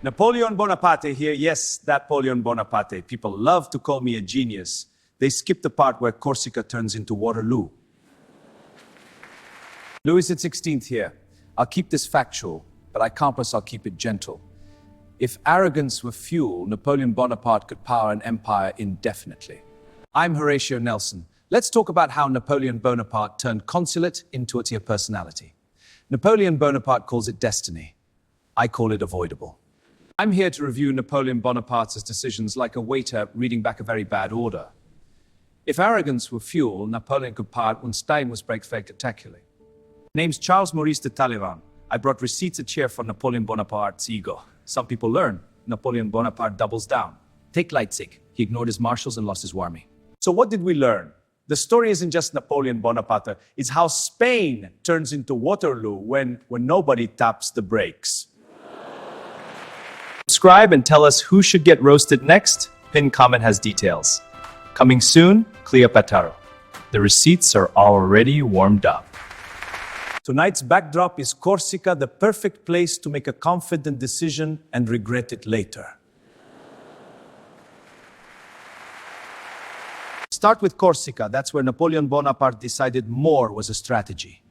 Napoleon Bonaparte here. Yes, Napoleon Bonaparte. People love to call me a genius. They skip the part where Corsica turns into Waterloo. Louis XVI here. I'll keep this factual, but I promise I'll keep it gentle. If arrogance were fuel, Napoleon Bonaparte could power an empire indefinitely. I'm Horatio Nelson. Let's talk about how Napoleon Bonaparte turned consulate into a personality. Napoleon Bonaparte calls it destiny. I call it avoidable. I'm here to review Napoleon Bonaparte's decisions like a waiter reading back a very bad order. If arrogance were fuel, Napoleon could power when Stein was break spectacularly. Name's Charles Maurice de Talleyrand. I brought receipts a cheer for Napoleon Bonaparte's ego. Some people learn. Napoleon Bonaparte doubles down. Take Leipzig. He ignored his marshals and lost his army. So what did we learn? The story isn't just Napoleon Bonaparte. It's how Spain turns into Waterloo when nobody taps the brakes. Subscribe and tell us who should get roasted next. Pinned comment has details. Coming soon, Cleopatra. The receipts are already warmed up. Tonight's backdrop is Corsica, the perfect place to make a confident decision and regret it later. Start with Corsica. That's where Napoleon Bonaparte decided more was a strategy.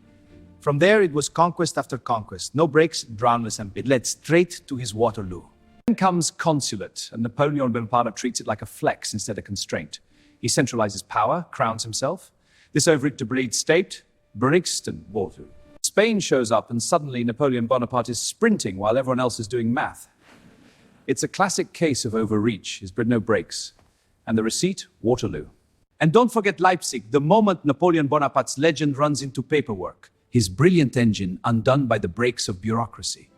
From there, it was conquest after conquest. No breaks, drownless, and it led straight to his Waterloo. Then comes consulate, and Napoleon Bonaparte treats it like a flex instead of constraint. He centralizes power, crowns himself. This overreach to breed state, Brixton, Waterloo. Spain shows up, and suddenly Napoleon Bonaparte is sprinting while everyone else is doing math. It's a classic case of overreach. He's bred no breaks. And the receipt, Waterloo. And don't forget Leipzig, the moment Napoleon Bonaparte's legend runs into paperwork. His brilliant engine undone by the brakes of bureaucracy.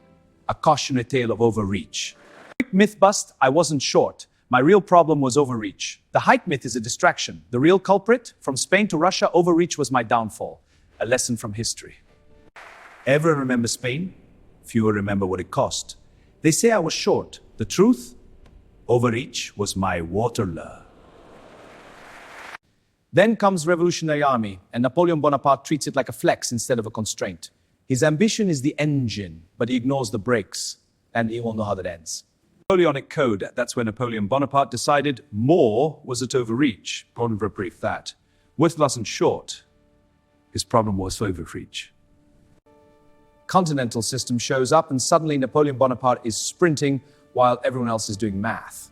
A cautionary tale of overreach. Quick myth bust, I wasn't short. My real problem was overreach. The height myth is a distraction. The real culprit? From Spain to Russia, overreach was my downfall. A lesson from history. Ever remember Spain? Fewer remember what it cost. They say I was short. The truth? Overreach was my Waterloo. Then comes Revolutionary Army, and Napoleon Bonaparte treats it like a flex instead of a constraint. His ambition is the engine, but he ignores the brakes, and he won't know how that ends. Napoleonic Code, that's where Napoleon Bonaparte decided more was at overreach. Problem for brief that. Worth wasn't short. His problem was overreach. Continental system shows up, and suddenly Napoleon Bonaparte is sprinting while everyone else is doing math.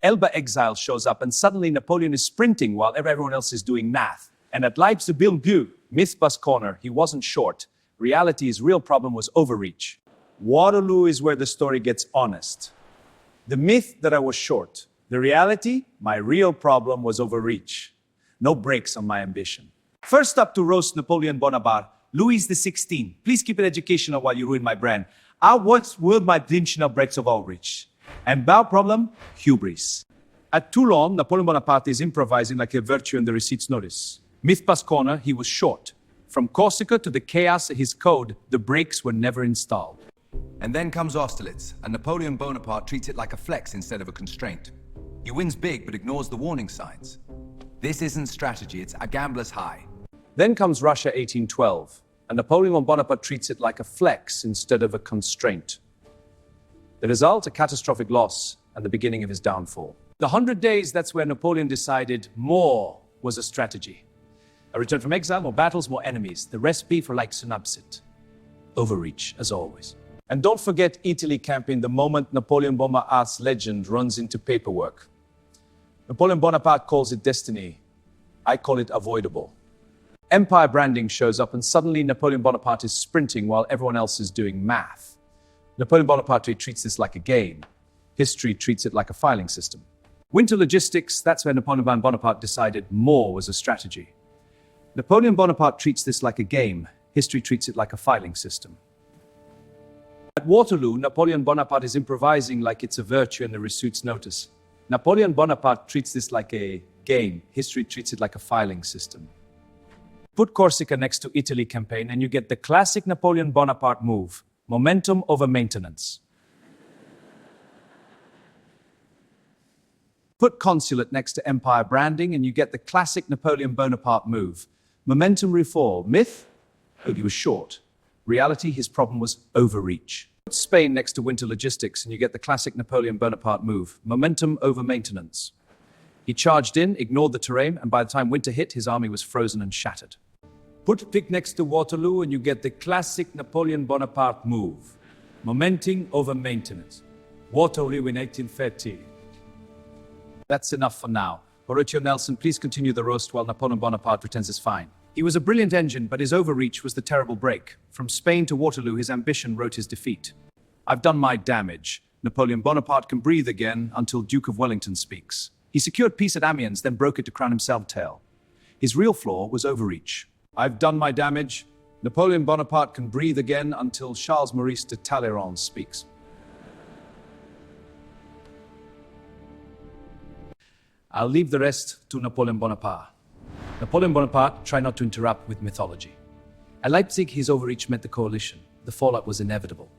Elba exile shows up, and suddenly Napoleon is sprinting while everyone else is doing math. And at Leipzig, myth bust corner, he wasn't short. Reality, his real problem was overreach. Waterloo is where the story gets honest. The myth that I was short. The reality, my real problem was overreach. No brakes on my ambition. First up to roast Napoleon Bonaparte, Louis XVI. Please keep it educational while you ruin my brand. I once willed my intentional breaks of overreach. And bow problem, hubris. At Toulon, Napoleon Bonaparte is improvising like a virtue in the receipts notice. Myth bust corner, he was short. From Corsica to the chaos of his code, the brakes were never installed. And then comes Austerlitz, and Napoleon Bonaparte treats it like a flex instead of a constraint. He wins big but ignores the warning signs. This isn't strategy, it's a gambler's high. Then comes Russia 1812, and Napoleon Bonaparte treats it like a flex instead of a constraint. The result, a catastrophic loss and the beginning of his downfall. The 100 Days, that's where Napoleon decided more was a strategy. A return from exile, more battles, more enemies. The recipe for like synopsis. Overreach, as always. And don't forget Italy campaign, the moment Napoleon Bonaparte's legend runs into paperwork. Napoleon Bonaparte calls it destiny. I call it avoidable. Empire branding shows up, and suddenly Napoleon Bonaparte is sprinting while everyone else is doing math. Napoleon Bonaparte treats this like a game. History treats it like a filing system. Winter logistics, that's where Napoleon Bonaparte decided more was a strategy. Napoleon Bonaparte treats this like a game. History treats it like a filing system. At Waterloo, Napoleon Bonaparte is improvising like it's a virtue in the receipts notice. Napoleon Bonaparte treats this like a game. History treats it like a filing system. Put Corsica next to Italy campaign and you get the classic Napoleon Bonaparte move. Momentum over maintenance. Put consulate next to empire branding and you get the classic Napoleon Bonaparte move. Momentum reform. Myth? Oh, he was short. Reality, his problem was overreach. Put Spain next to winter logistics and you get the classic Napoleon Bonaparte move, momentum over maintenance. He charged in, ignored the terrain, and by the time winter hit, his army was frozen and shattered. Put Pitt next to Waterloo and you get the classic Napoleon Bonaparte move, momentum over maintenance. Waterloo in 1813. That's enough for now. Horatio Nelson, please continue the roast while Napoleon Bonaparte pretends it's fine. He was a brilliant engine, but his overreach was the terrible break. From Spain to Waterloo, his ambition wrote his defeat. I've done my damage. Napoleon Bonaparte can breathe again until Duke of Wellington speaks. He secured peace at Amiens, then broke it to crown himself tail. His real flaw was overreach. I've done my damage. Napoleon Bonaparte can breathe again until Charles Maurice de Talleyrand speaks. I'll leave the rest to Napoleon Bonaparte. Napoleon Bonaparte tried not to interrupt with mythology. At Leipzig, his overreach met the coalition. The fallout was inevitable.